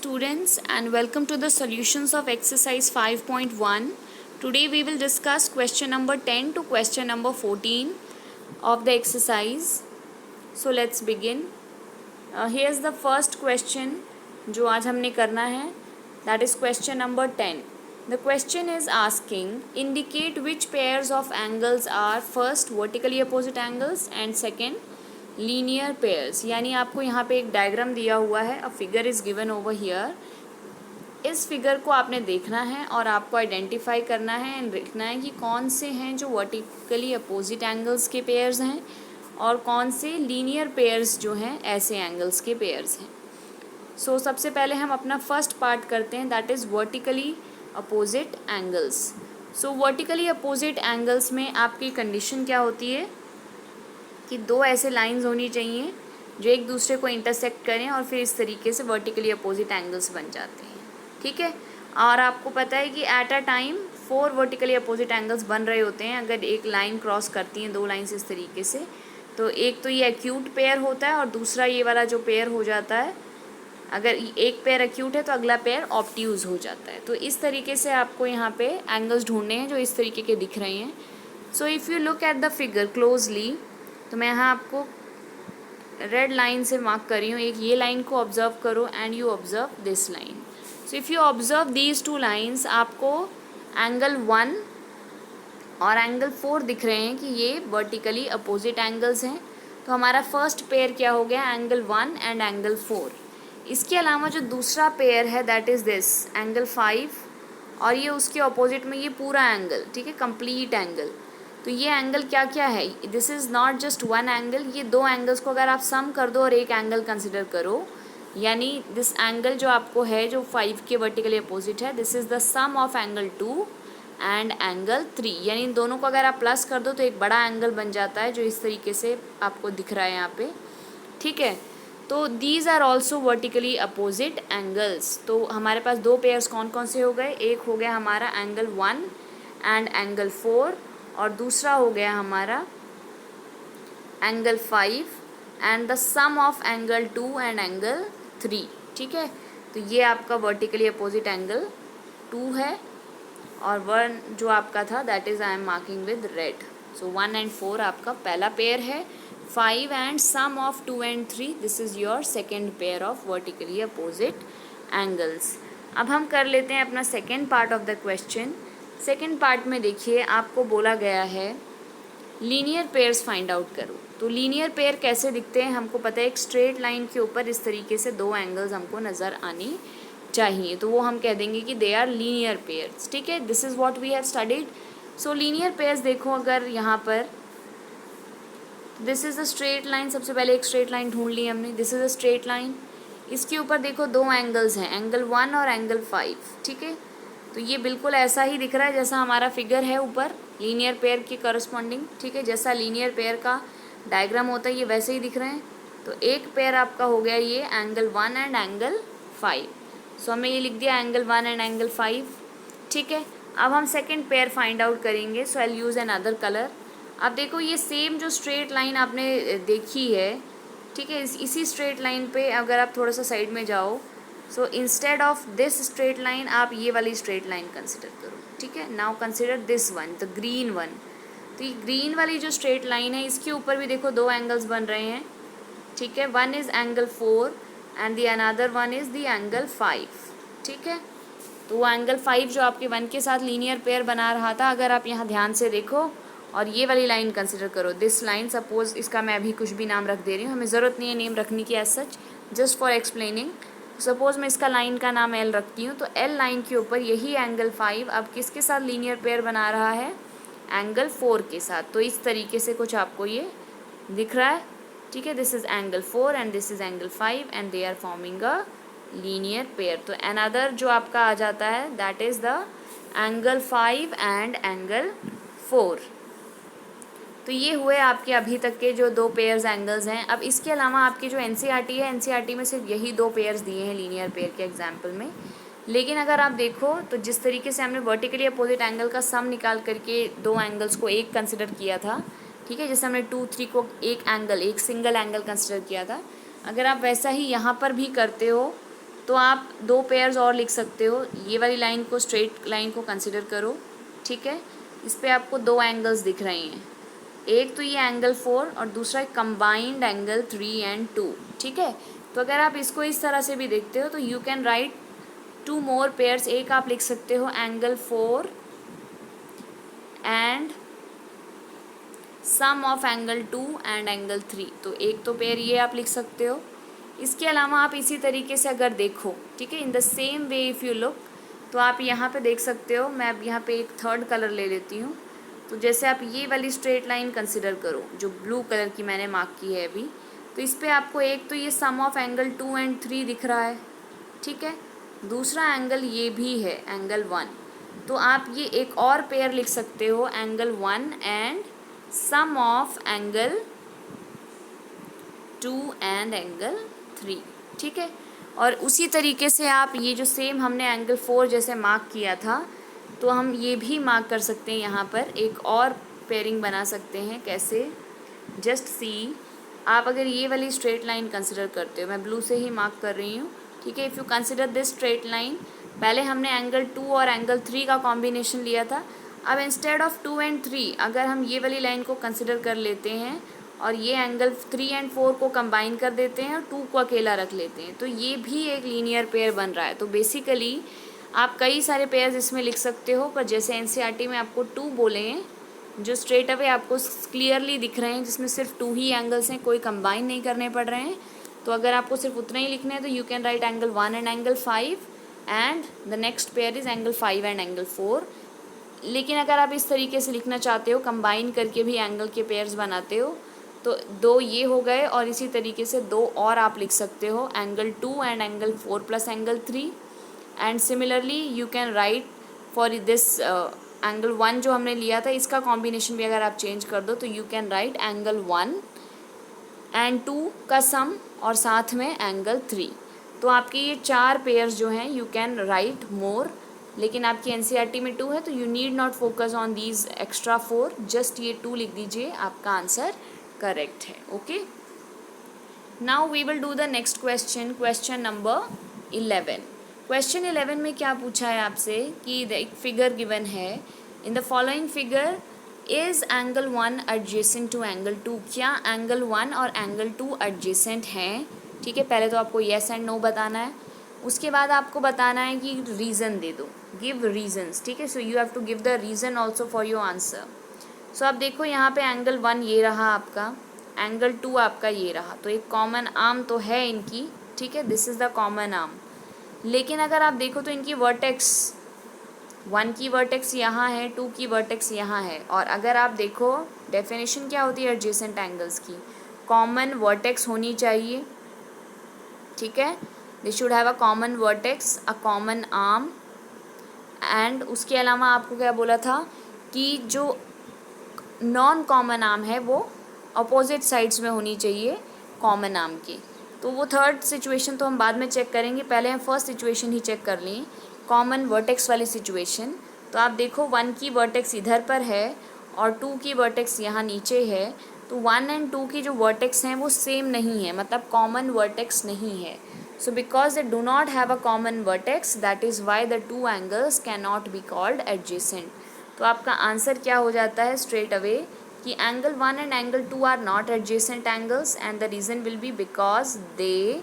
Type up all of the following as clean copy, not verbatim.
students, and welcome to the solutions of exercise 5.1. Today we will discuss question number 10 to question number 14 of the exercise. So let's begin. Here's the first question जो आज हमने करना है, that is question number 10. The question is asking indicate which pairs of angles are first vertically opposite angles and second linear pairs. यानी आपको यहाँ पे एक डायग्राम दिया हुआ है, a figure is given over here. इस फिगर को आपने देखना है और आपको आइडेंटिफाई करना है एंड लिखना है कि कौन से हैं जो वर्टिकली अपोजिट एंगल्स के पेयर्स हैं और कौन से लीनियर पेयर्स जो हैं ऐसे एंगल्स के पेयर्स हैं. सो सबसे पहले हम अपना फर्स्ट पार्ट करते हैं, that is vertically opposite angles. So vertically opposite angles में आपकी कंडीशन क्या होती है कि दो ऐसे लाइंस होनी चाहिए जो एक दूसरे को इंटरसेक्ट करें और फिर इस तरीके से वर्टिकली अपोजिट एंगल्स बन जाते हैं. ठीक है, और आपको पता है कि at a time 4 vertically opposite angles बन रहे होते हैं. अगर एक लाइन क्रॉस करती हैं दो लाइंस इस तरीके से, तो एक तो ये एक्यूट पेयर होता है और दूसरा ये वाला जो पेयर हो जाता है, अगर एक पेयर एक्यूट है तो अगला पेयर ऑब्ट्यूज हो जाता है. तो इस तरीके से आपको यहाँ पे एंगल्स ढूंढने हैं जो इस तरीके के दिख रहे हैं. So if you look at the figure closely, तो मैं यहाँ आपको रेड लाइन से मार्क कर रही हूँ. एक ये लाइन को ऑब्जर्व करो and you observe this line. So if you observe these two lines, आपको एंगल 1 और एंगल 4 दिख रहे हैं कि ये वर्टिकली अपोजिट एंगल्स हैं. तो हमारा फर्स्ट पेयर क्या हो गया, एंगल 1 एंड एंगल 4. इसके अलावा जो दूसरा पेयर है दैट इज़ दिस एंगल 5, और ये उसके अपोजिट में ये पूरा एंगल, ठीक है, कंप्लीट एंगल. तो ये एंगल क्या क्या है, this is not just one angle, ये दो एंगल्स को अगर आप सम कर दो और एक एंगल कंसिडर करो, यानी दिस एंगल जो आपको है जो 5 के वर्टिकली अपोजिट है, this is the sum of angle 2 and angle 3. यानी इन दोनों को अगर आप प्लस कर दो तो एक बड़ा एंगल बन जाता है जो इस तरीके से आपको दिख रहा है यहाँ पे. ठीक है, तो these are also vertically opposite angles. तो हमारे पास दो पेयर्स कौन कौन से हो गए, एक हो गया हमारा एंगल 1 एंड एंगल 4 और दूसरा हो गया हमारा angle 5 and the sum of angle 2 and angle 3. ठीक है, तो ये आपका वर्टिकली अपोजिट एंगल 2 है और 1 जो आपका था that is I am marking with red. So 1 and 4 आपका पहला पेयर है. 5 and sum of 2 and 3, this is your second pair of vertically opposite angles. अब हम कर लेते हैं अपना second part of the question. Second part में देखिए आपको बोला गया है लीनियर पेयर्स फाइंड आउट करो. तो लीनियर पेयर कैसे दिखते हैं, हमको पता है एक स्ट्रेट लाइन के ऊपर इस तरीके से दो एंगल्स हमको नज़र आनी चाहिए, तो वो हम कह देंगे कि दे आर लीनियर पेयर्स. ठीक है, this is what we have studied. So linear pairs देखो, अगर यहाँ पर this is a straight line, सबसे पहले एक स्ट्रेट लाइन ढूंढ ली हमने, this is a straight line. इसके ऊपर देखो दो एंगल्स हैं, एंगल 1 और एंगल 5. ठीक है, तो ये बिल्कुल ऐसा ही दिख रहा है जैसा हमारा फिगर है ऊपर लीनियर पेयर के करस्पॉन्डिंग. ठीक है, जैसा लीनियर पेयर का डायग्राम होता है ये वैसे ही दिख रहे हैं. तो एक पेयर आपका हो गया ये एंगल 1 एंड एंगल 5. सो हमें ये लिख दिया एंगल 1 एंड एंगल 5. ठीक है, अब हम सेकेंड पेयर फाइंड आउट करेंगे. सो आई यूज़ एन अदर कलर. अब देखो ये सेम जो स्ट्रेट लाइन आपने देखी है, ठीक है, इसी स्ट्रेट लाइन पे अगर आप थोड़ा सा साइड में जाओ, so instead of this straight line आप ये वाली स्ट्रेट लाइन कंसिडर करो. ठीक है, now consider this one, the green one. तो ये ग्रीन वाली जो स्ट्रेट लाइन है इसके ऊपर भी देखो दो एंगल्स बन रहे हैं. ठीक है, one is angle 4 and the another one is the angle 5. ठीक है, तो वो एंगल 5 जो आपके 1 के साथ लीनियर पेयर बना रहा था, अगर आप यहाँ ध्यान से देखो और ये वाली लाइन कंसिडर करो, दिस लाइन, सपोज इसका मैं अभी कुछ भी नाम रख दे रही हूँ, हमें ज़रूरत नहीं है नेम रखने की as such, just for explaining. Suppose मैं इसका लाइन का नाम L रखती हूँ, तो L लाइन के ऊपर यही एंगल 5 अब किसके साथ लीनियर पेयर बना रहा है, एंगल 4 के साथ. तो इस तरीके से कुछ आपको ये दिख रहा है. ठीक है, this is angle 4 and this is angle 5 and they are forming a linear pair. तो अनदर जो आपका आ जाता है that is the angle 5 and angle 4. तो ये हुए आपके अभी तक के जो दो पेयर्स एंगल्स हैं. अब इसके अलावा आपकी जो एनसीईआरटी है, एनसीईआरटी में सिर्फ यही दो पेयर्स दिए हैं लीनियर पेयर के एग्जाम्पल में. लेकिन अगर आप देखो तो जिस तरीके से हमने वर्टिकली अपोजिट एंगल का सम निकाल करके दो एंगल्स को एक कंसिडर किया था, ठीक है, जैसे हमने 2, 3 को एक सिंगल एंगल कंसिडर किया था, अगर आप वैसा ही यहाँ पर भी करते हो तो आप दो पेयर्स और लिख सकते हो। ये वाली लाइन को, स्ट्रेट लाइन को कंसिडर करो, ठीक है। इस पे आपको दो एंगल्स दिख रहे हैं, एक तो ये एंगल 4 और दूसरा कंबाइंड एंगल 3 एंड 2, ठीक है। तो अगर आप इसको इस तरह से भी देखते हो तो you can write two more pairs. एक आप लिख सकते हो angle 4 and sum of angle 2 and angle 3, तो एक तो पेयर ये आप लिख सकते हो। इसके अलावा आप इसी तरीके से अगर देखो, ठीक है, in the same way if you look, तो आप यहाँ पे देख सकते हो। मैं अब यहाँ पे एक थर्ड कलर ले लेती हूँ। तो जैसे आप ये वाली स्ट्रेट लाइन कंसिडर करो जो ब्लू कलर की मैंने मार्क की है अभी, तो इस पर आपको एक तो ये सम ऑफ एंगल 2 एंड 3 दिख रहा है, ठीक है। दूसरा एंगल ये भी है, एंगल 1। तो आप ये एक और पेयर लिख सकते हो, angle 1 and sum of angle 2 and angle 3, ठीक है। और उसी तरीके से आप ये जो सेम हमने एंगल 4 जैसे मार्क किया था, तो हम ये भी मार्क कर सकते हैं। यहाँ पर एक और पेयरिंग बना सकते हैं। कैसे? जस्ट सी, आप अगर ये वाली स्ट्रेट लाइन कंसिडर करते हो, मैं ब्लू से ही मार्क कर रही हूँ, ठीक है। If you consider this straight line, पहले हमने एंगल 2 और एंगल 3 का कॉम्बिनेशन लिया था। अब इंस्टेड ऑफ 2 एंड 3 अगर हम ये वाली लाइन को कंसिडर कर लेते हैं और ये एंगल 3 एंड 4 को कंबाइन कर देते हैं और 2 को अकेला रख लेते हैं, तो ये भी एक लीनियर पेयर बन रहा है। तो बेसिकली आप कई सारे पेयर्स इसमें लिख सकते हो, पर जैसे एनसीईआरटी में आपको 2 बोले हैं जो स्ट्रेट अवे आपको क्लियरली दिख रहे हैं, जिसमें सिर्फ 2 ही एंगल्स हैं, कोई कंबाइन नहीं करने पड़ रहे हैं। तो अगर आपको सिर्फ उतना ही लिखना है तो you can right angle 1 and angle 5 and the next pair is angle 5 and angle 4। लेकिन अगर आप इस तरीके से लिखना चाहते हो, कंबाइन करके भी एंगल के पेयर्स बनाते हो, तो 2 ये हो गए और इसी तरीके से 2 और आप लिख सकते हो, angle 2 and angle 4 plus angle 3। And similarly you can right for this angle 1 जो हमने लिया था, इसका कॉम्बिनेशन भी अगर आप चेंज कर दो तो you can right angle 1 and 2 का सम और साथ में एंगल 3। तो आपके ये 4 पेयर्स जो हैं यू कैन राइट मोर, लेकिन आपकी एनसीईआरटी में 2 है तो you need not focus on these extra 4, just ये 2 लिख दीजिए, आपका आंसर करेक्ट है। Okay, now we will do the next question, question number 11। Question 11 में क्या पूछा है आपसे कि एक फिगर गिवन है, in the following figure is angle 1 adjacent to angle 2। क्या एंगल 1 और एंगल 2 एडजेसेंट हैं? ठीक है, पहले तो आपको येस एंड नो बताना है, उसके बाद आपको बताना है कि रीज़न दे दो, गिव रीजन्स, ठीक है। So you have to give the reason also for your answer. So आप देखो यहाँ पे एंगल 1 ये रहा आपका, एंगल 2 आपका ये रहा, तो एक कॉमन आर्म तो है इनकी, ठीक है, this is the common arm. लेकिन अगर आप देखो तो इनकी वर्टेक्स, 1 की वर्टेक्स यहाँ है, 2 की वर्टेक्स यहाँ है। और अगर आप देखो डेफिनेशन क्या होती है एडजेसेंट एंगल्स की, कॉमन वर्टेक्स होनी चाहिए, ठीक है, they should have a common vertex, a common arm. And उसके अलावा आपको क्या बोला था कि जो नॉन कॉमन आर्म है वो अपोजिट साइड्स में होनी चाहिए कॉमन आर्म की। तो वो थर्ड सिचुएशन तो हम बाद में चेक करेंगे, पहले हम फर्स्ट सिचुएशन ही चेक कर लें, कॉमन वर्टेक्स वाली सिचुएशन। तो आप देखो 1 की वर्टेक्स इधर पर है और 2 की वर्टेक्स यहाँ नीचे है, तो 1 एंड 2 की जो वर्टेक्स हैं वो सेम नहीं है, मतलब कॉमन वर्टेक्स नहीं है। So because they do not have a common vertex, that is why the 2 angles can not be called adjacent. तो आपका आंसर क्या हो जाता है स्ट्रेट अवे कि angle 1 and angle 2 are not adjacent angles and the reason will be because they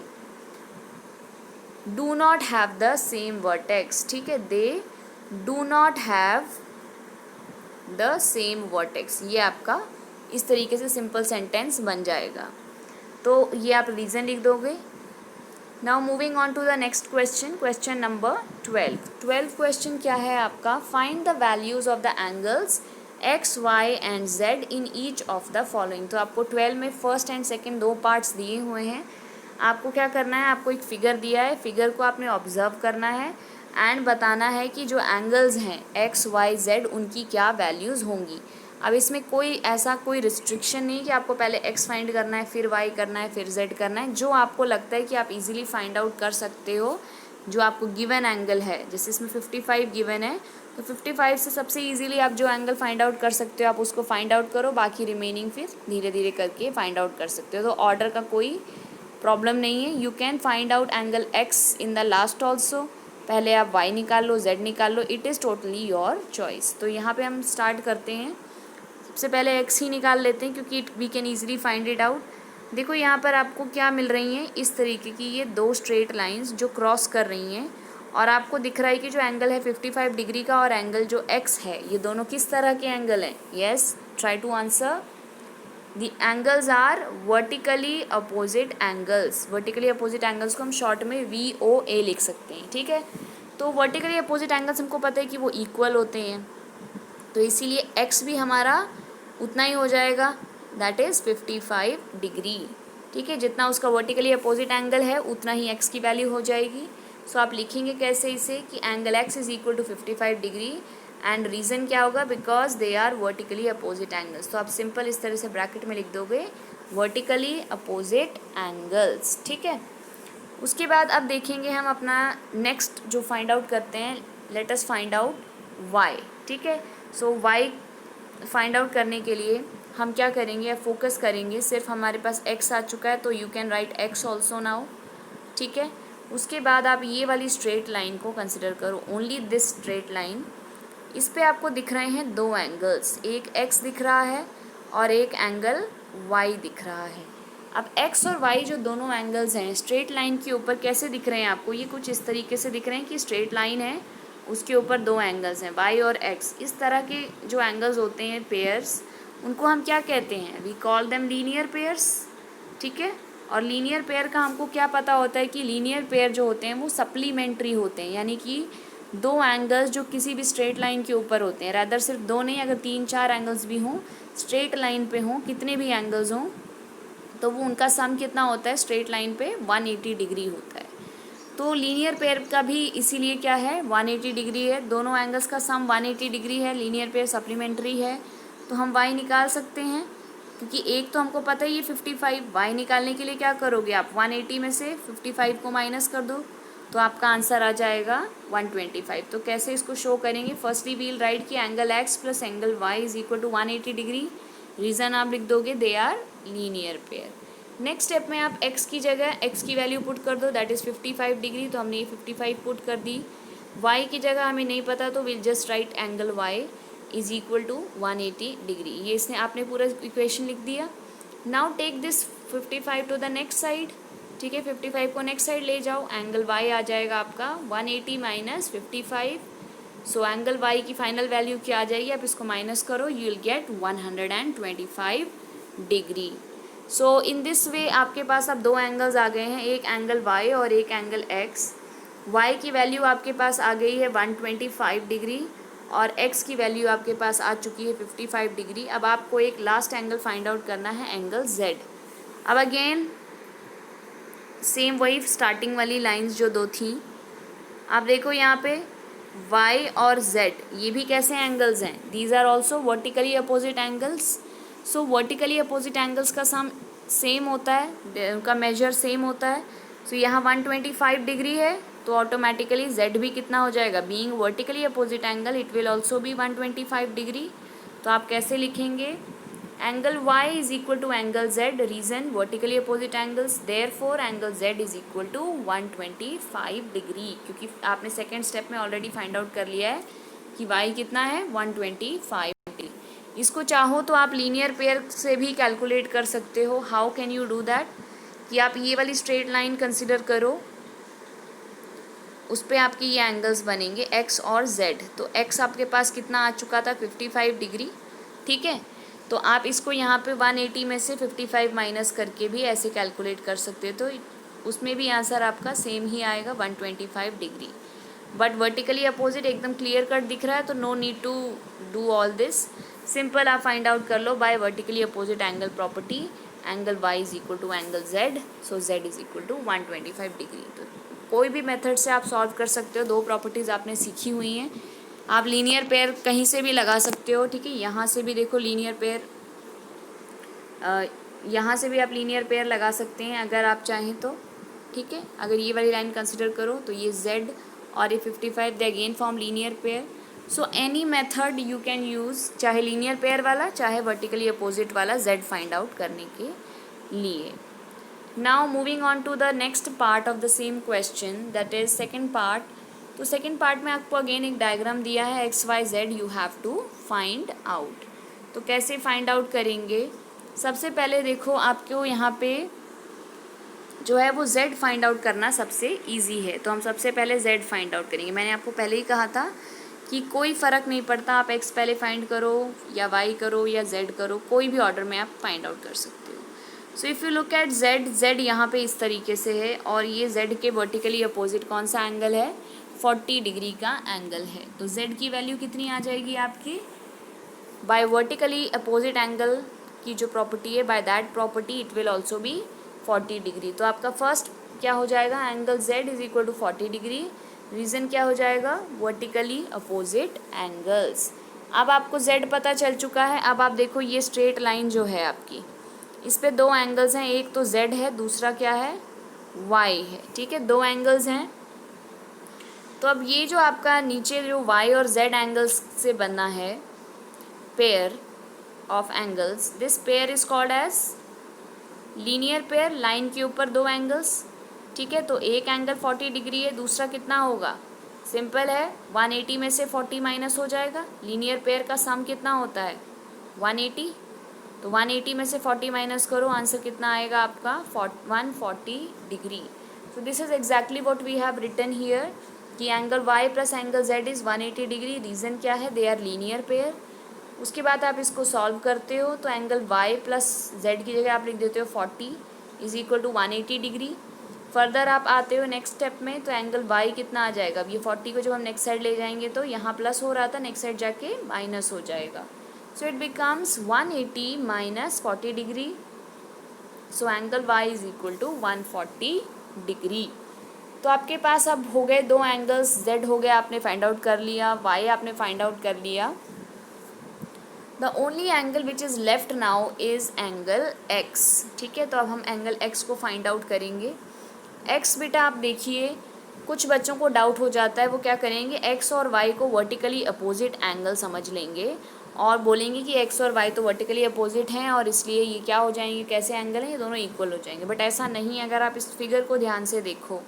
do not have the same vertex, ठीक है, they do not have the same vertex. ये आपका इस तरीके से सिंपल सेंटेंस बन जाएगा। तो ये आप रीज़न लिख दोगे। Now moving on to the next question, question number 12 question क्या है आपका, find the values of the angles x y and z in each of the following. तो आपको 12 में फर्स्ट एंड सेकेंड 2 पार्ट्स दिए हुए हैं। आपको क्या करना है, आपको एक फ़िगर दिया है, फिगर को आपने ऑब्जर्व करना है एंड बताना है कि जो एंगल्स हैं एक्स वाई जेड उनकी क्या वैल्यूज़ होंगी। अब इसमें कोई रिस्ट्रिक्शन नहीं कि आपको पहले एक्स फाइंड करना है, फिर वाई करना है, फिर जेड करना है। जो आपको लगता है कि आप इजीली फाइंड आउट कर सकते हो, जो आपको गिवन एंगल है, जैसे इसमें 55 गिवन है, तो 55 से सबसे इजीली आप जो एंगल फाइंड आउट कर सकते हो आप उसको फाइंड आउट करो, बाकी रिमेनिंग फिर धीरे धीरे करके फाइंड आउट कर सकते हो। तो ऑर्डर का कोई प्रॉब्लम नहीं है। You can find out angle x in the last also. पहले आप वाई निकाल लो, जेड निकाल लो, it is totally your choice. तो यहाँ पे हम स्टार्ट करते हैं। सबसे पहले एक्स ही निकाल लेते हैं क्योंकि we can easily find it out. देखो यहाँ पर आपको क्या मिल रही हैं, इस तरीके की ये दो स्ट्रेट लाइंस जो क्रॉस कर रही हैं, और आपको दिख रहा है कि जो एंगल है 55 डिग्री का और एंगल जो एक्स है, ये दोनों किस तरह के एंगल हैं? Yes, try to answer. The angles are vertically opposite angles. Vertically opposite angles को हम शॉर्ट में VOA लिख सकते हैं, ठीक है। तो वर्टिकली अपोजिट एंगल्स हमको पता है कि वो इक्वल होते हैं, तो इसीलिए एक्स भी हमारा उतना ही हो जाएगा, दैट इज़ 55 डिग्री, ठीक है। जितना उसका वर्टिकली अपोजिट एंगल है उतना ही एक्स की वैल्यू हो जाएगी। सो आप लिखेंगे कैसे इसे कि angle x is equal to 55 degree, and reason क्या होगा? Because they are vertically opposite angles. तो आप सिंपल इस तरह से ब्रैकेट में लिख दोगे वर्टिकली अपोजिट एंगल्स, ठीक है। उसके बाद अब देखेंगे हम अपना नेक्स्ट जो फाइंड आउट करते हैं, let us find out why, ठीक है। सो वाई फाइंड आउट करने के लिए हम क्या करेंगे, अब फोकस करेंगे, सिर्फ हमारे पास एक्स आ चुका है तो you can right x also now, ठीक है। उसके बाद आप ये वाली स्ट्रेट लाइन को कंसिडर करो, ओनली दिस स्ट्रेट लाइन। इस पे आपको दिख रहे हैं दो एंगल्स, एक एक्स दिख रहा है और एक एंगल वाई दिख रहा है। अब एक्स और वाई जो दोनों एंगल्स हैं स्ट्रेट लाइन के ऊपर कैसे दिख रहे हैं आपको? ये कुछ इस तरीके से दिख रहे हैं कि स्ट्रेट लाइन है, उसके ऊपर दो एंगल्स हैं वाई और एक्स। इस तरह के जो एंगल्स होते हैं पेयर्स, उनको हम क्या कहते हैं? We call them linear pairs, ठीक है। और लीनियर पेयर का हमको क्या पता होता है कि लीनियर पेयर जो होते हैं वो सप्लीमेंट्री होते हैं, यानी कि दो एंगल्स जो किसी भी स्ट्रेट लाइन के ऊपर होते हैं, रादर सिर्फ दो नहीं, अगर 3-4 एंगल्स भी हों स्ट्रेट लाइन पे हों, कितने भी एंगल्स हों, तो वो उनका सम कितना होता है स्ट्रेट लाइन पे? 180 डिग्री होता है। तो लीनियर पेयर का भी इसीलिए क्या है? 180 डिग्री है, दोनों एंगल्स का सम 180 डिग्री है, लीनियर पेयर सप्लीमेंट्री है। तो हम वाई निकाल सकते हैं क्योंकि एक तो हमको पता है ये 55, वाई निकालने के लिए क्या करोगे आप? 180 में से 55 को माइनस कर दो तो आपका आंसर आ जाएगा 125। तो कैसे इसको शो करेंगे? फर्स्टली वील राइट कि angle x plus angle y is equal to 180 degree. Reason आप लिख दोगे they are linear pair. Next step में आप x की जगह x की वैल्यू पुट कर दो, दैट इज़ 55 डिग्री, तो हमने ये 55 पुट कर दी। y की जगह हमें नहीं पता तो will just write angle y is equal to 180 degree. ये इसने आपने पूरा इक्वेशन लिख दिया। Now take this 55 to the next side, ठीक है। 55 को नेक्स्ट साइड ले जाओ, एंगल y आ जाएगा आपका 180 माइनस 55। सो एंगल y की फाइनल वैल्यू क्या आ जाएगी? आप इसको माइनस करो, you will get 125 degree. So in this way आपके पास अब दो एंगल्स आ गए हैं, एक एंगल y और एक एंगल x। y की वैल्यू आपके पास आ गई है 125 डिग्री और x की वैल्यू आपके पास आ चुकी है 55 डिग्री। अब आपको एक लास्ट एंगल फाइंड आउट करना है, एंगल z। अब अगेन सेम वही स्टार्टिंग वाली लाइंस जो दो थी, आप देखो यहाँ पे y और z ये भी कैसे एंगल्स हैं? These are also vertically opposite angles. So vertically opposite angles का सम सेम होता है, उनका मेजर सेम होता है। सो यहाँ 125 डिग्री है तो ऑटोमेटिकली z भी कितना हो जाएगा? Being vertically opposite angle it will also be 125 degree. तो आप कैसे लिखेंगे? Angle y is equal to angle z, reason vertically opposite angles, therefore angle z is equal to 125 degree, क्योंकि आपने सेकेंड स्टेप में ऑलरेडी फाइंड आउट कर लिया है कि y कितना है 125 डिग्री। इसको चाहो तो आप लीनियर पेयर से भी कैलकुलेट कर सकते हो। How can you do that? कि आप ये वाली स्ट्रेट लाइन कंसिडर करो, उस पर आपके ये एंगल्स बनेंगे x और z। तो x आपके पास कितना आ चुका था? 55 डिग्री, ठीक है। तो आप इसको यहाँ पे 180 में से 55 माइनस करके भी ऐसे कैलकुलेट कर सकते हो, तो उसमें भी आंसर आपका सेम ही आएगा 125 डिग्री। बट वर्टिकली अपोजिट एकदम क्लियर कट दिख रहा है तो no need to do all this, simple आप फाइंड आउट कर लो by vertically opposite angle property, angle y is equal to angle z, so z is equal to 125 degree. तो कोई भी मेथड से आप सॉल्व कर सकते हो, दो प्रॉपर्टीज़ आपने सीखी हुई हैं। आप लीनियर पेयर कहीं से भी लगा सकते हो, ठीक है। यहाँ से भी देखो लीनियर पेयर, यहाँ से भी आप लीनियर पेयर लगा सकते हैं अगर आप चाहें तो, ठीक है। अगर ये वाली लाइन कंसिडर करो तो ये z और ये 55 they again form linear pair. So any method you can use, चाहे लीनियर पेयर वाला चाहे वर्टिकली अपोजिट वाला z फाइंड आउट करने के लिए। Now moving on to the next part of the same question, that is second part. तो second part में आपको अगेन एक डायग्राम दिया है, x y z you have to find out. तो कैसे फाइंड आउट करेंगे? सबसे पहले देखो, आपको यहाँ पे जो है वो z फाइंड आउट करना सबसे इजी है। तो हम सबसे पहले z फाइंड आउट करेंगे। मैंने आपको पहले ही कहा था कि कोई फ़र्क नहीं पड़ता, आप x पहले फाइंड करो या y करो या z करो, कोई भी ऑर्डर में आप फाइंड आउट कर सकते हो। So if you look at z यहाँ पे इस तरीके से है, और ये z के वर्टिकली अपोजिट कौन सा एंगल है? 40 डिग्री का एंगल है। तो z की वैल्यू कितनी आ जाएगी आपकी? बाय वर्टिकली अपोजिट एंगल की जो प्रॉपर्टी है, by that property it will also be 40 degree. तो आपका फर्स्ट क्या हो जाएगा? Angle z is equal to 40 degree. Reason क्या हो जाएगा? Vertically opposite angles. अब आपको z पता चल चुका है। अब आप देखो, ये स्ट्रेट लाइन जो है आपकी, इस पे दो एंगल्स हैं, एक तो z है, दूसरा क्या है? y है। ठीक है, दो एंगल्स हैं। तो अब ये जो आपका नीचे जो y और z एंगल्स से बना है pair of angles, this pair is called as linear pair. Line के ऊपर दो एंगल्स, ठीक है। तो एक एंगल 40 डिग्री है, दूसरा कितना होगा? सिंपल है, 180 में से 40 माइनस हो जाएगा। लीनियर पेयर का सम कितना होता है? 180। तो 180 में से 40 माइनस करो, आंसर कितना आएगा आपका? 140 डिग्री। तो this is exactly what we have written here कि angle y plus angle z is 180 degree. Reason क्या है? They are linear pair. उसके बाद आप इसको सॉल्व करते हो, तो एंगल y प्लस z की जगह आप लिख देते हो 40 is equal to 180 degree. Further आप आते हो नेक्स्ट स्टेप में, तो एंगल y कितना आ जाएगा? अब ये 40 को जब हम नेक्स्ट साइड ले जाएंगे तो यहाँ प्लस हो रहा था, नेक्स्ट साइड जाके माइनस हो जाएगा। So it becomes 180 minus 40 degree. So angle y is equal to 140 degree. तो आपके पास अब हो गए दो एंगल्स, z हो गया आपने फाइंड आउट कर लिया, y आपने फाइंड आउट कर लिया। The only angle which is left now is angle x। ठीक है, तो अब हम एंगल x को फाइंड आउट करेंगे। x बेटा आप देखिए, कुछ बच्चों को डाउट हो जाता है, वो क्या करेंगे? x और y को वर्टिकली अपोजिट एंगल समझ लेंगे और बोलेंगे कि x और y तो वर्टिकली अपोजिट हैं और इसलिए ये क्या हो जाएंगे? कैसे एंगल हैं? ये दोनों इक्वल हो जाएंगे। बट ऐसा नहीं है। अगर आप इस फिगर को ध्यान से देखो,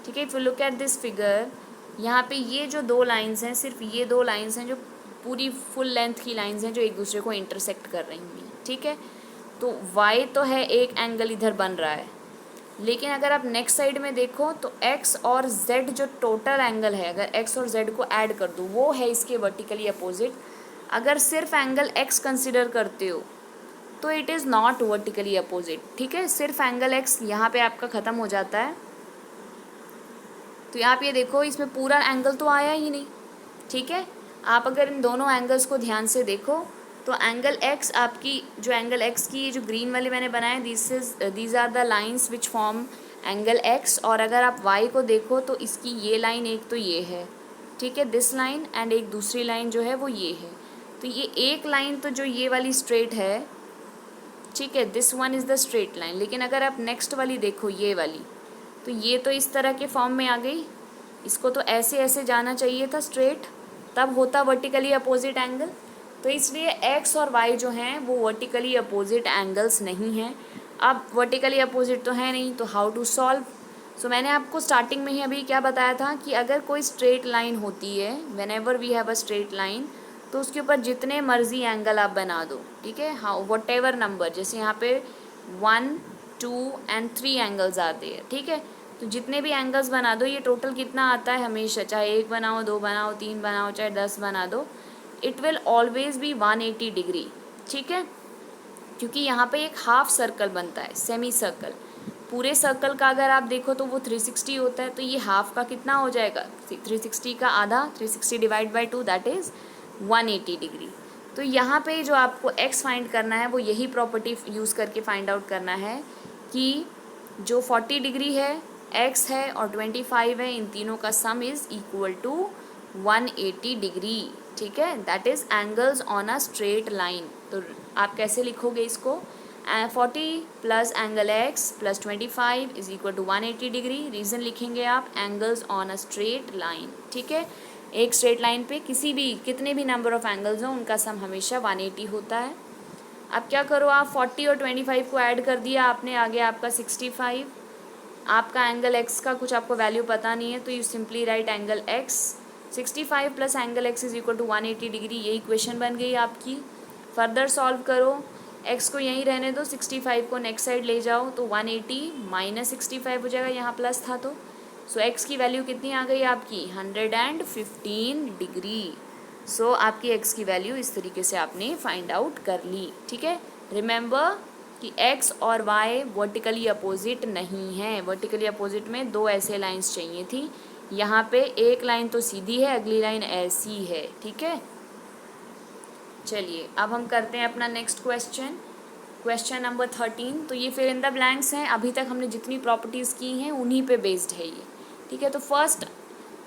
ठीक है, if you look at this figure, यहाँ पे ये जो दो लाइंस हैं, सिर्फ ये दो लाइंस हैं जो पूरी फुल लेंथ की लाइंस हैं जो एक दूसरे को इंटरसेक्ट कर रही हैं। ठीक है, तो y तो है, एक एंगल इधर बन रहा है, लेकिन अगर आप नेक्स्ट साइड में देखो तो x और z जो टोटल एंगल है, अगर x और z को ऐड कर दूँ, वो है इसके वर्टिकली अपोजिट। अगर सिर्फ एंगल x कंसिडर करते हो तो it is not vertically opposite. ठीक है, सिर्फ एंगल x यहाँ पे आपका ख़त्म हो जाता है। तो आप ये देखो, इसमें पूरा एंगल तो आया ही नहीं। ठीक है, आप अगर इन दोनों एंगल्स को ध्यान से देखो तो एंगल x आपकी, जो एंगल x की जो ग्रीन वाले मैंने बनाए, these are the lines which form angle x। और अगर आप y को देखो तो इसकी ये लाइन एक तो ये है, ठीक है, दिस लाइन, एंड एक दूसरी लाइन जो है वो ये है। तो ये एक लाइन तो जो ये वाली स्ट्रेट है, ठीक है, this one is the straight line. लेकिन अगर आप नेक्स्ट वाली देखो, ये वाली, तो ये तो इस तरह के फॉर्म में आ गई। इसको तो ऐसे ऐसे जाना चाहिए था स्ट्रेट, तब होता वर्टिकली अपोजिट एंगल। तो इसलिए x और y जो हैं वो वर्टिकली अपोजिट एंगल्स नहीं हैं। अब वर्टिकली अपोजिट तो है नहीं, तो हाउ टू सॉल्व? सो मैंने आपको स्टार्टिंग में ही अभी क्या बताया था कि अगर कोई स्ट्रेट लाइन होती है, whenever we have a straight line, तो उसके ऊपर जितने मर्जी एंगल आप बना दो, ठीक है, हाउ वट एवर नंबर, जैसे यहाँ पे 1, 2 एंड 3 एंगल्स आते हैं। ठीक है, तो जितने भी एंगल्स बना दो, ये टोटल कितना आता है हमेशा, चाहे 1 बनाओ, 2 बनाओ, 3 बनाओ, चाहे 10 बना दो, it will always be 180 degree. ठीक है, क्योंकि यहाँ पे एक हाफ सर्कल बनता है, सेमी सर्कल। पूरे सर्कल का अगर आप देखो तो वो 360 होता है, तो ये हाफ का कितना हो जाएगा? 360 का आधा, 360 divide by 2, that is 180 degree. तो यहाँ पे जो आपको x फाइंड करना है वो यही प्रॉपर्टी यूज़ करके फाइंड आउट करना है कि जो 40 डिग्री है, x है और 25 है, इन तीनों का sum is equal to 180 degree. ठीक है, that is angles on a straight line. तो आप कैसे लिखोगे इसको? 40 plus angle x plus 25 is equal to 180 degree. Reason लिखेंगे आप, angles on a straight line. ठीक है, एक स्ट्रेट लाइन पे किसी भी, कितने भी नंबर ऑफ एंगल्स हों, उनका सम हमेशा 180 होता है। अब क्या करो आप 40 और 25 को ऐड कर दिया आपने, आ गया आपका 65। आपका एंगल एक्स का कुछ आपको वैल्यू पता नहीं है तो you simply write angle x 65 plus angle x is equal to 180 degree. यही इक्वेशन बन गई आपकी। फर्दर सॉल्व करो, एक्स को यहीं रहने दो, 65 को नेक्स्ट साइड ले जाओ तो 180 माइनस 65 हो जाएगा, यहाँ प्लस था तो। सो एक्स की वैल्यू कितनी आ गई आपकी 115 डिग्री। सो आपकी एक्स की वैल्यू इस तरीके से आपने फाइंड आउट कर ली। ठीक है, रिमेंबर कि एक्स और वाई वर्टिकली अपोजिट नहीं है। वर्टिकली अपोजिट में दो ऐसे लाइंस चाहिए थी, यहाँ पे एक लाइन तो सीधी है, अगली लाइन ऐसी है। ठीक है, चलिए अब हम करते हैं अपना नेक्स्ट क्वेश्चन, क्वेश्चन नंबर 13। तो ये फिर इन द ब्लैंक्स हैं, अभी तक हमने जितनी प्रॉपर्टीज़ की हैं उन्हीं पे बेस्ड है ये। ठीक है, तो फर्स्ट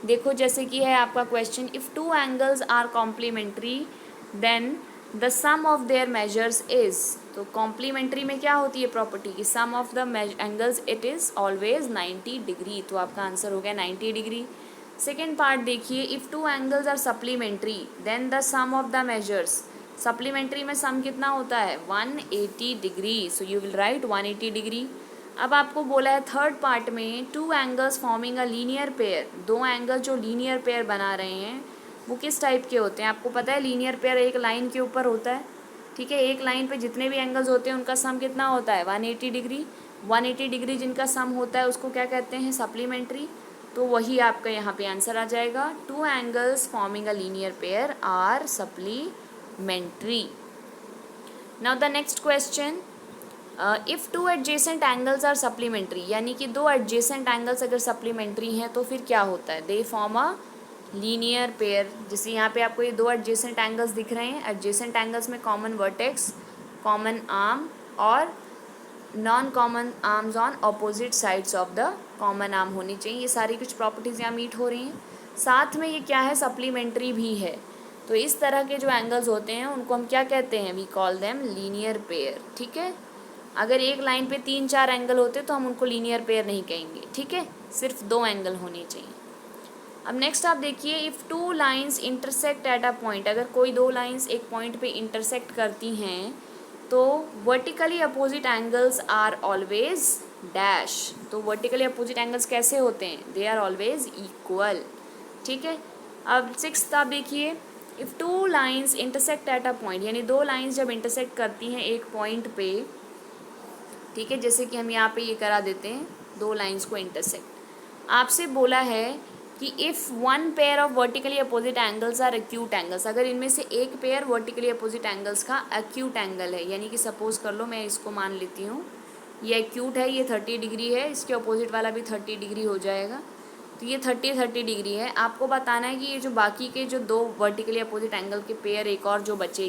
देखो जैसे कि है आपका question, if two angles are complementary then the sum of their measures is. तो कॉम्प्लीमेंट्री में क्या होती है प्रॉपर्टी की, sum of the angles it is always 90 degree. तो आपका आंसर हो गया 90 डिग्री। सेकेंड पार्ट देखिए, if two angles are supplementary then the sum of the measures. Supplementary में सम कितना होता है 180 degree. So you will write 180 degree. अब आपको बोला है थर्ड पार्ट में, to angles forming a linear pair. दो एंगल जो लीनियर पेयर बना रहे हैं वो किस टाइप के होते हैं आपको पता है। लीनियर पेयर एक लाइन के ऊपर होता है। ठीक है, एक लाइन पे जितने भी एंगल्स होते हैं उनका सम कितना होता है 180 डिग्री। 180 डिग्री जिनका सम होता है उसको क्या कहते हैं सप्लीमेंट्री। तो वही आपका यहाँ पे आंसर आ जाएगा, two angles forming a linear pair are supplementary. Now the next question, if two adjacent angles are supplementary, यानी कि दो एडजेसेंट एंगल्स अगर सप्लीमेंट्री हैं तो फिर क्या होता है, they form a linear pair. जैसे यहाँ पे आपको ये दो एडजेसेंट एंगल्स दिख रहे हैं, एडजेसेंट एंगल्स में कॉमन वर्टेक्स, कॉमन आर्म और non common arms on opposite sides of the common arm होनी चाहिए। ये सारी कुछ प्रॉपर्टीज़ यहाँ मीट हो रही हैं। साथ में ये क्या है सप्लीमेंट्री भी है। तो इस तरह के जो एंगल्स होते हैं उनको हम क्या कहते हैं, we call them linear pair. ठीक है, अगर एक लाइन पे 3-4 एंगल होते तो हम उनको लीनियर पेयर नहीं कहेंगे। ठीक है, सिर्फ दो एंगल होने चाहिए। अब नेक्स्ट आप देखिए, if two lines intersect at a point, अगर कोई दो लाइंस एक पॉइंट पे इंटरसेक्ट करती हैं तो vertically opposite angles are always dash. तो वर्टिकली अपोजिट एंगल्स कैसे होते हैं, दे आर ऑलवेज इक्वल। ठीक है, अब सिक्स्थ आप देखिए, if two lines intersect at a point, यानी दो लाइंस जब इंटरसेक्ट करती हैं एक पॉइंट पे। ठीक है, जैसे कि हम यहाँ पे ये करा देते हैं, दो लाइंस को इंटरसेक्ट। आपसे बोला है कि if one pair of vertically opposite angles are acute angles, अगर इनमें से एक पेयर वर्टिकली अपोजिट एंगल्स का एक्यूट एंगल है, यानी कि सपोज कर लो मैं इसको मान लेती हूँ ये एक्यूट है, ये 30 डिग्री है, इसके अपोजिट वाला भी 30 डिग्री हो जाएगा, तो ये 30 डिग्री है। आपको बताना है कि ये जो बाकी के जो दो वर्टिकली अपोजिट एंगल के पेयर एक और जो बचे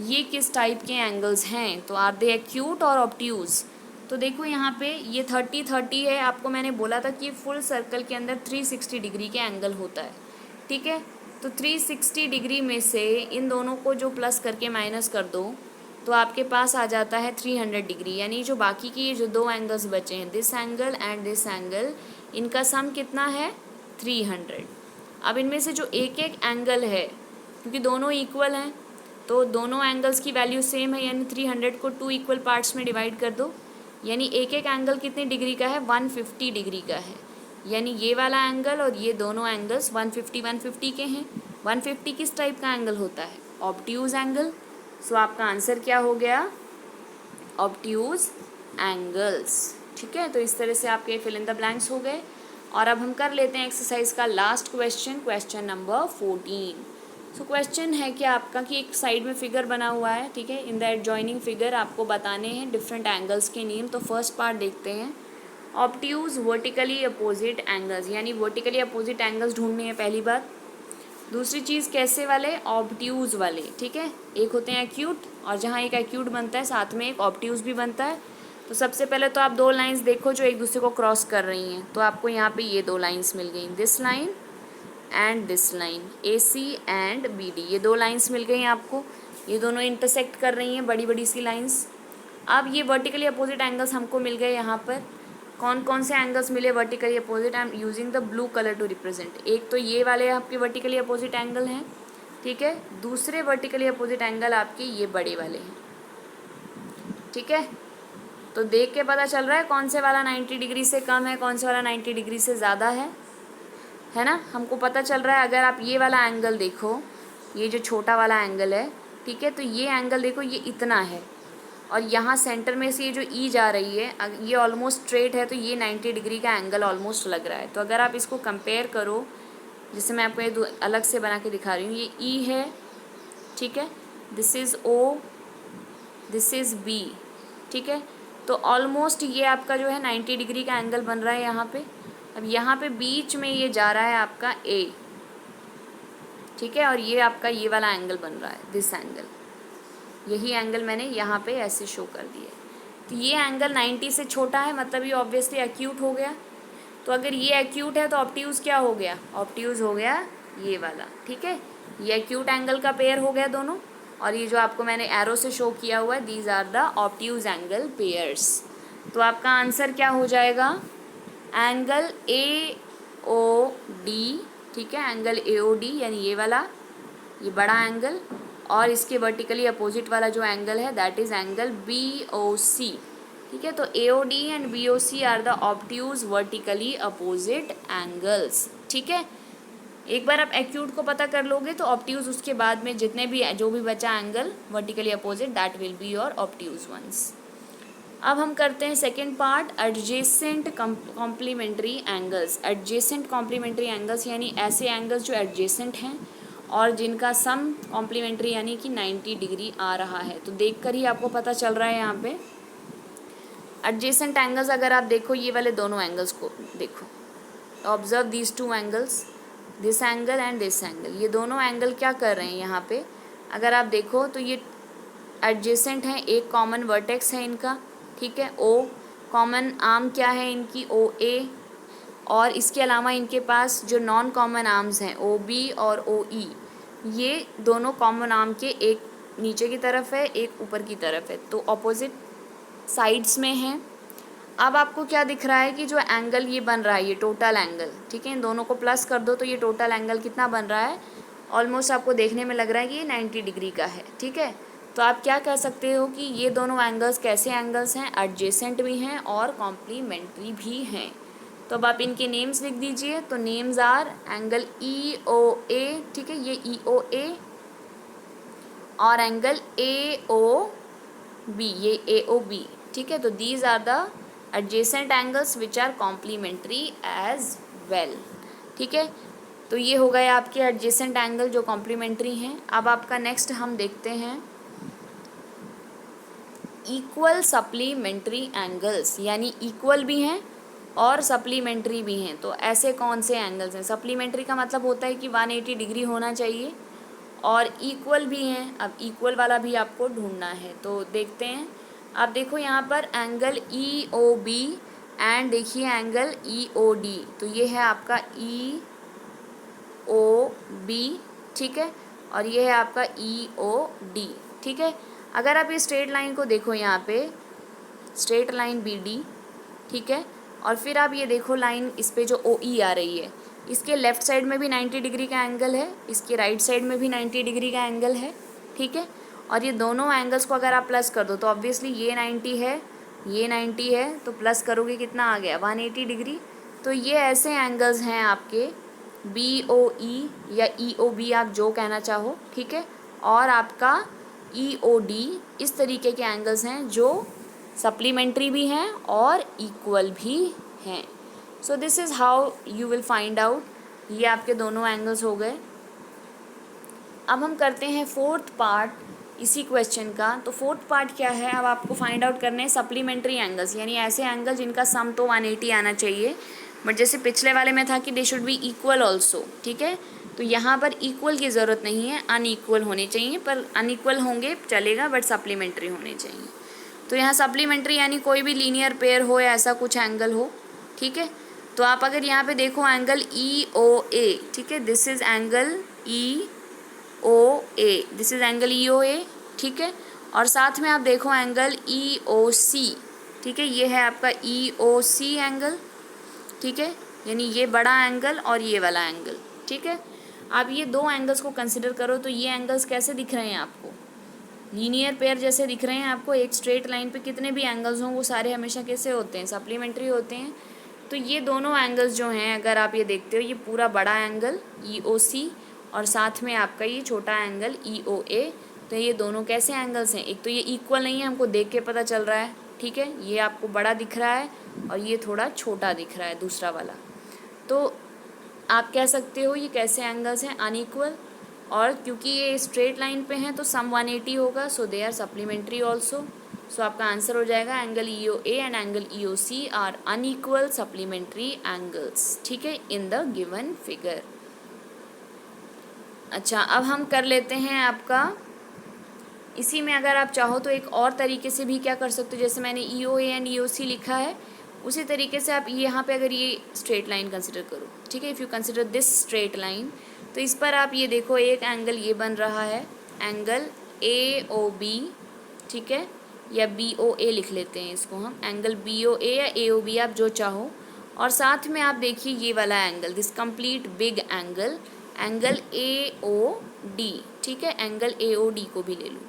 ये किस टाइप के एंगल्स हैं। तो आर दे एक्यूट और ऑब्ट्यूज़। तो देखो यहाँ पे ये 30 है, आपको मैंने बोला था कि फुल सर्कल के अंदर 360 डिग्री के एंगल होता है। ठीक है, तो 360 डिग्री में से इन दोनों को जो प्लस करके माइनस कर दो तो आपके पास आ जाता है 300 डिग्री। यानी जो बाकी की ये जो दो एंगल्स बचे हैं, this angle and this angle, इनका सम कितना है 300। अब इनमें से जो एक एक एंगल है, क्योंकि दोनों इक्वल हैं तो दोनों एंगल्स की वैल्यू सेम है, यानी 300 को 2 इक्वल पार्ट्स में डिवाइड कर दो। यानी एक एक एंगल कितने डिग्री का है 150 डिग्री का है। यानी ये वाला एंगल और ये दोनों एंगल्स 150 के हैं। 150 किस टाइप का एंगल होता है, ऑब्ट्यूज एंगल। सो आपका आंसर क्या हो गया, ऑब्ट्यूज एंगल्स। ठीक है, तो इस तरह से आपके फिल इन द ब्लैंक्स हो गए। और अब हम कर लेते हैं एक्सरसाइज का last question, question number 14। So question है कि आपका कि एक साइड में फिगर बना हुआ है। ठीक है, इन द एडजॉइनिंग फिगर आपको बताने हैं डिफरेंट एंगल्स के नेम। तो फर्स्ट पार्ट देखते हैं, ऑब्ट्यूज वर्टिकली अपोजिट एंगल्स, यानी वर्टिकली अपोजिट एंगल्स ढूंढने हैं पहली बात। दूसरी चीज़ कैसे वाले, ऑब्ट्यूज वाले। ठीक है, एक होते हैं एक्यूट, और जहाँ एक एक्यूट बनता है साथ में एक ऑब्ट्यूज भी बनता है। तो सबसे पहले तो आप दो लाइंस देखो जो एक दूसरे को क्रॉस कर रही हैं। तो आपको यहाँ पे ये दो लाइंस मिल गई, this line and this line, AC and BD, ये दो लाइंस मिल गई आपको। ये दोनों इंटरसेक्ट कर रही हैं, बड़ी बड़ी सी लाइंस। अब ये वर्टिकली अपोजिट एंगल्स हमको मिल गए। यहाँ पर कौन कौन से एंगल्स मिले vertically opposite, I am using the blue colour to represent. एक तो ये वाले आपके वर्टिकली अपोजिट एंगल हैं। ठीक है, दूसरे वर्टिकली अपोजिट एंगल आपके ये बड़े वाले हैं। ठीक है, तो देख के पता चल रहा है कौन से वाला 90 डिग्री से कम है, कौन से वाला 90 डिग्री से ज़्यादा है ना। हमको पता चल रहा है, अगर आप ये वाला एंगल देखो, ये जो छोटा वाला एंगल है, ठीक है, तो ये एंगल देखो ये इतना है, और यहाँ सेंटर में से ये जो ई जा रही है ये ऑलमोस्ट स्ट्रेट है, तो ये 90 डिग्री का एंगल ऑलमोस्ट लग रहा है। तो अगर आप इसको कंपेयर करो, जैसे मैं आपको ये अलग से बना के दिखा रही हूँ, ये ई है, ठीक है, this is O, this is B, ठीक है, तो ऑलमोस्ट ये आपका जो है 90 डिग्री का एंगल बन रहा है यहाँ पे। अब यहाँ पे बीच में ये जा रहा है आपका ए, ठीक है, और ये आपका ये वाला एंगल बन रहा है, दिस एंगल, यही एंगल मैंने यहाँ पे ऐसे शो कर दिया। तो ये एंगल 90 से छोटा है, मतलब ये ऑब्वियसली एक्यूट हो गया। तो अगर ये एक्यूट है तो ऑब्ट्यूज़ क्या हो गया, ऑब्ट्यूज़ हो गया ये वाला, ठीक है, ये एक्यूट एंगल का पेयर हो गया दोनों। और ये जो आपको मैंने एरो से शो किया हुआ है, these are the obtuse angle pairs. तो आपका आंसर क्या हो जाएगा, एंगल ए ओ डी, ठीक है, एंगल ए ओ डी यानी ये वाला, ये बड़ा एंगल, और इसके वर्टिकली अपोजिट वाला जो एंगल है that is angle B O C, ठीक है। तो A O D and B O C are the obtuse vertically opposite angles, ठीक है। एक बार आप एक्यूट को पता कर लोगे तो ऑब्ट्यूज उसके बाद में जितने भी जो भी बचा angle vertically opposite that will be your obtuse ones. अब हम करते हैं second part, adjacent complementary angles. Adjacent complementary angles यानी ऐसे एंगल्स जो एडजेसेंट हैं और जिनका सम कॉम्प्लीमेंट्री यानी कि 90 डिग्री आ रहा है। तो देखकर ही आपको पता चल रहा है यहाँ पे एडजेसेंट एंगल्स। अगर आप देखो ये वाले दोनों एंगल्स को देखो, observe these two angles, this angle and this angle, ये दोनों एंगल क्या कर रहे हैं यहाँ पे, अगर आप देखो तो ये एडजेसेंट हैं, एक कॉमन वर्टेक्स है इनका, ठीक है, ओ कॉमन आर्म क्या है इनकी, ओ ए, और इसके अलावा इनके पास जो नॉन कॉमन आर्म्स हैं ओ बी और ओ ई, ये दोनों कॉमन आर्म के एक नीचे की तरफ है एक ऊपर की तरफ है, तो ऑपोजिट साइड्स में हैं। अब आपको क्या दिख रहा है कि जो एंगल ये बन रहा है ये टोटल एंगल, ठीक है, इन दोनों को प्लस कर दो तो ये टोटल एंगल कितना बन रहा है, ऑलमोस्ट आपको देखने में लग रहा है कि ये 90 डिग्री का है, ठीक है। तो आप क्या कह सकते हो कि ये दोनों एंगल्स कैसे एंगल्स हैं, एडजेसेंट भी हैं और कॉम्प्लीमेंट्री भी हैं। तो अब आप इनके नेम्स लिख दीजिए। तो names R angle E O A, ठीक है, ये ई ओ ए, और एंगल ए ओ बी, ये ए ओ बी, ठीक है। तो these are the adjacent angles which are complementary as well, ठीक है। तो ये हो गए आपके एडजेसेंट एंगल जो कॉम्प्लीमेंट्री हैं। अब आपका नेक्स्ट हम देखते हैं इक्वल सप्लीमेंट्री एंगल्स, यानी इक्वल भी हैं और सप्लीमेंट्री भी हैं। तो ऐसे कौन से एंगल्स हैं, सप्लीमेंट्री का मतलब होता है कि 180 डिग्री होना चाहिए, और इक्वल भी हैं। अब इक्वल वाला भी आपको ढूंढना है, तो देखते हैं। आप देखो यहाँ पर angle E O B and देखिए एंगल ई ओ डी, तो ये है आपका ई ओ बी, ठीक है, और ये है आपका ई ओ डी, ठीक है। अगर आप ये स्ट्रेट लाइन को देखो, यहाँ पे स्ट्रेट लाइन बी डी, ठीक है, और फिर आप ये देखो लाइन इस पे जो ओ ई आ रही है, इसके लेफ़्ट साइड में भी 90 डिग्री का एंगल है, इसके राइट साइड में भी 90 डिग्री का एंगल है, ठीक है। और ये दोनों एंगल्स को अगर आप प्लस कर दो तो ऑब्वियसली ये 90 है, ये 90 है, तो प्लस करोगे कितना आ गया 180 डिग्री। तो ये ऐसे एंगल्स हैं आपके बी ओ ई या ई ओ बी, आप जो कहना चाहो, ठीक है, और आपका ई ओ डी, इस तरीके के एंगल्स हैं जो सप्लीमेंट्री भी हैं और इक्वल भी हैं। So this is how you will find out. ये आपके दोनों एंगल्स हो गए। अब हम करते हैं फोर्थ पार्ट इसी क्वेश्चन का। तो फोर्थ पार्ट क्या है, अब आपको फाइंड आउट करने हैं सप्लीमेंट्री एंगल्स, यानी ऐसे एंगल जिनका सम तो 180 आना चाहिए, बट जैसे पिछले वाले में था कि they should be equal also, ठीक है। तो यहाँ पर इक्वल की ज़रूरत नहीं है, अनइक्वल होने चाहिए, पर अनइक्वल होंगे चलेगा बट सप्लीमेंट्री होने चाहिए। तो यहाँ सप्लीमेंट्री यानी कोई भी लीनियर पेयर हो या ऐसा कुछ एंगल हो, ठीक है। तो आप अगर यहाँ पे देखो एंगल ई ओ ए, ठीक है, this is angle E O A, this is angle E O A, ठीक है, और साथ में आप देखो एंगल ई ओ सी, ठीक है, ये है आपका ई ओ सी एंगल, ठीक है, यानी ये बड़ा एंगल और ये वाला एंगल, ठीक है। आप ये दो एंगल्स को कंसिडर करो, तो ये एंगल्स कैसे दिख रहे हैं आपको, लीनियर पेयर जैसे दिख रहे हैं आपको, एक स्ट्रेट लाइन पे कितने भी एंगल्स हों वो सारे हमेशा कैसे होते हैं, सप्लीमेंट्री होते हैं। तो ये दोनों एंगल्स जो हैं, अगर आप ये देखते हो, ये पूरा बड़ा एंगल EOC और साथ में आपका ये छोटा एंगल EOA, तो ये दोनों कैसे एंगल्स हैं, एक तो ये इक्वल नहीं है, हमको देख के पता चल रहा है, ठीक है, ये आपको बड़ा दिख रहा है और ये थोड़ा छोटा दिख रहा है दूसरा वाला। तो आप कह सकते हो ये कैसे एंगल्स हैं, अनइक्वल। और क्योंकि ये स्ट्रेट लाइन पे हैं तो सम 180 होगा, so they are supplementary also. So आपका आंसर हो जाएगा angle EOA and angle EOC are unequal supplementary angles, ठीक है, इन द गिवन फिगर। अच्छा, अब हम कर लेते हैं आपका इसी में, अगर आप चाहो तो एक और तरीके से भी क्या कर सकते हो, जैसे मैंने EOA एंड EOC लिखा है उसी तरीके से आप यहाँ पे अगर ये स्ट्रेट लाइन कंसिडर करो, ठीक है, if you consider this straight line, तो इस पर आप ये देखो एक एंगल ये बन रहा है, एंगल AOB, ठीक है, या BOA लिख लेते हैं इसको हम, एंगल BOA या AOB आप जो चाहो। और साथ में आप देखिए ये वाला angle, this complete big angle, angle AOD, ठीक है, एंगल AOD को भी ले लो।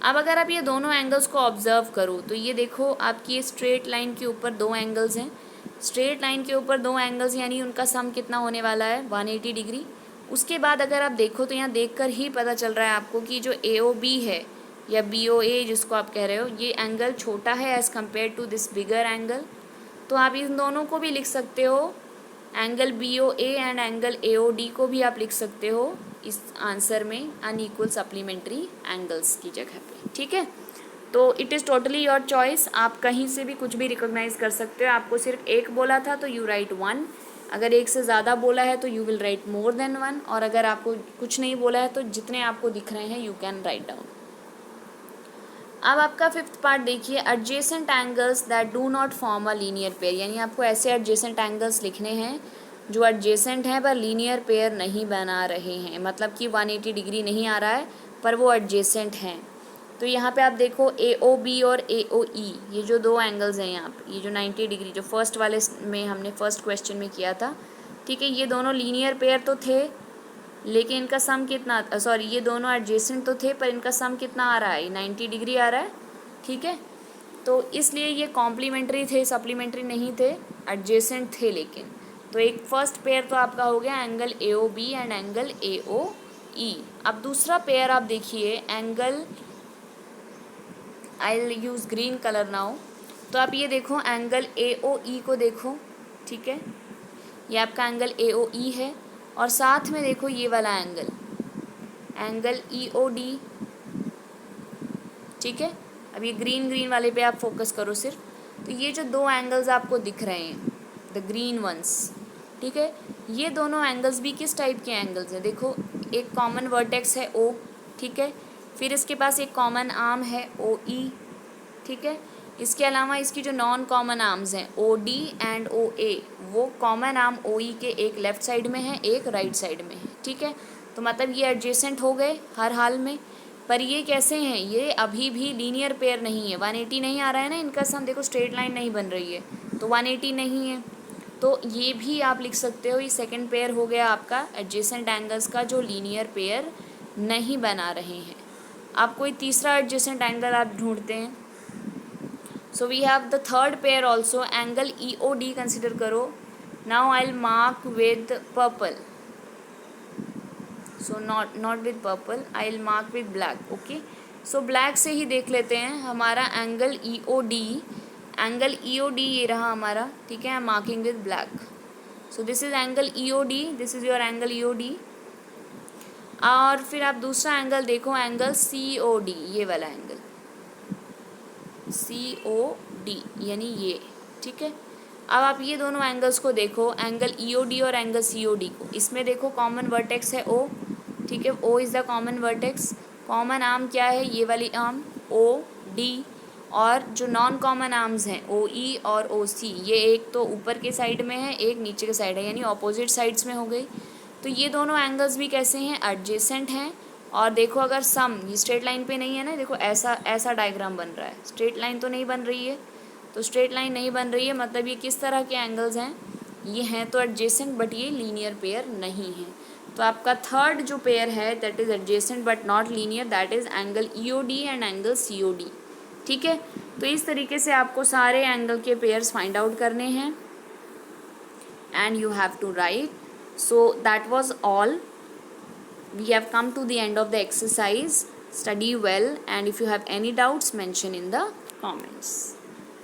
अब अगर आप ये दोनों एंगल्स को ऑब्जर्व करो तो ये देखो आपकी स्ट्रेट लाइन के ऊपर दो एंगल्स हैं, स्ट्रेट लाइन के ऊपर दो एंगल्स, यानी उनका सम कितना होने वाला है, 180 डिग्री। उसके बाद अगर आप देखो तो यहाँ देखकर ही पता चल रहा है आपको कि जो AOB है या BOA जिसको आप कह रहे हो, ये एंगल छोटा है as compared to this bigger angle. तो आप इन दोनों को भी लिख सकते हो, angle BOA and angle AOD को भी आप लिख सकते हो इस आंसर में अनइक्वल सप्लीमेंट्री एंगल्स की जगह पे, ठीक है। तो it is totally your choice, आप कहीं से भी कुछ भी रिकॉग्नाइज कर सकते हो। आपको सिर्फ एक बोला था तो यू राइट 1, अगर एक से ज़्यादा बोला है तो you will right more than 1, और अगर आपको कुछ नहीं बोला है तो जितने आपको दिख रहे हैं यू कैन राइट डाउन। अब आपका फिफ्थ पार्ट देखिए, adjacent angles that do not form a linear pair, यानी आपको ऐसे एडजेसेंट एंगल्स लिखने हैं जो एडजेसेंट हैं पर लीनियर पेयर नहीं बना रहे हैं, मतलब कि 180 डिग्री नहीं आ रहा है पर वो एडजेसेंट हैं। तो यहाँ पे आप देखो AOB और AOE, ये जो दो एंगल्स हैं यहाँ पे, ये जो 90 डिग्री जो फर्स्ट वाले में हमने फर्स्ट क्वेश्चन में किया था, ठीक है, ये दोनों लीनियर पेयर तो थे लेकिन इनका सम कितना, सॉरी ये दोनों एडजेसेंट तो थे पर इनका सम कितना आ रहा है, 90 डिग्री आ रहा है, ठीक है। तो इसलिए ये कॉम्प्लीमेंट्री थे, सप्लीमेंट्री नहीं थे, एडजेसेंट थे लेकिन। तो एक फर्स्ट पेयर तो आपका हो गया angle AOB and angle AOE। अब दूसरा पेयर आप देखिए angle, I will use green colour now. तो आप ये देखो एंगल AOE को देखो, ठीक है, ये आपका एंगल AOE है, और साथ में देखो ये वाला एंगल, एंगल EOD, ठीक है। अब ये ग्रीन ग्रीन वाले पे आप फोकस करो सिर्फ। तो ये जो दो एंगल्स आपको दिख रहे हैं, द ग्रीन वंस, ठीक है, ये दोनों एंगल्स भी किस टाइप के एंगल्स हैं, देखो एक कॉमन वर्टेक्स है O, ठीक है, फिर इसके पास एक कॉमन आर्म है OE, ठीक है, इसके अलावा इसकी जो नॉन कॉमन आर्म्स हैं OD एंड OA, वो कॉमन आर्म OE के एक लेफ़्ट साइड में है एक राइट साइड में है, ठीक है। तो मतलब ये एडजेसेंट हो गए हर हाल में, पर ये कैसे हैं, ये अभी भी लीनियर पेयर नहीं है, 180 नहीं आ रहा है ना इनका सम, देखो स्ट्रेट लाइन नहीं बन रही है तो 180 नहीं है। तो ये भी आप लिख सकते हो, ये सेकंड पेयर हो गया आपका एडजेसेंट एंगल्स का जो लीनियर पेयर नहीं बना रहे हैं। आप कोई तीसरा एडजेसेंट एंगल आप ढूंढते हैं। So we have the third pair also, angle EOD consider करो। Now I'll mark with purple. So not with purple, I'll mark with black. Okay. So black से ही देख लेते हैं हमारा एंगल EOD, एंगल EOD ये रहा हमारा, ठीक है, marking with black. So this is angle EOD, this is your angle EOD। और फिर आप दूसरा एंगल देखो, एंगल COD, ये वाला एंगल COD यानी ये, ठीक है। अब आप ये दोनों एंगल्स को देखो, एंगल EOD और एंगल COD को, इसमें देखो कॉमन वर्टेक्स है O, ठीक है, O is the common vertex. Common arm क्या है, ये वाली आर्म OD, और जो नॉन कॉमन आर्म्स हैं OE और OC, ये एक तो ऊपर के साइड में है एक नीचे के साइड है, यानी ऑपोजिट साइड्स में हो गई। तो ये दोनों एंगल्स भी कैसे हैं, एडजेसेंट हैं। और देखो अगर सम, ये स्ट्रेट लाइन पे नहीं है ना, देखो ऐसा ऐसा डायग्राम बन रहा है, स्ट्रेट लाइन तो नहीं बन रही है, तो स्ट्रेट लाइन नहीं बन रही है मतलब ये किस तरह के एंगल्स हैं, ये हैं तो एडजेसेंट बट ये लीनियर पेयर नहीं है। तो आपका थर्ड जो पेयर है that is adjacent but not linear, that is angle EOD and angle COD. ठीक है, तो इस तरीके से आपको सारे एंगल के पेयर्स फाइंड आउट करने हैं and you have to write. So that was all. We have come to the end of the exercise. Study well, and if you have any doubts, mention in the comments.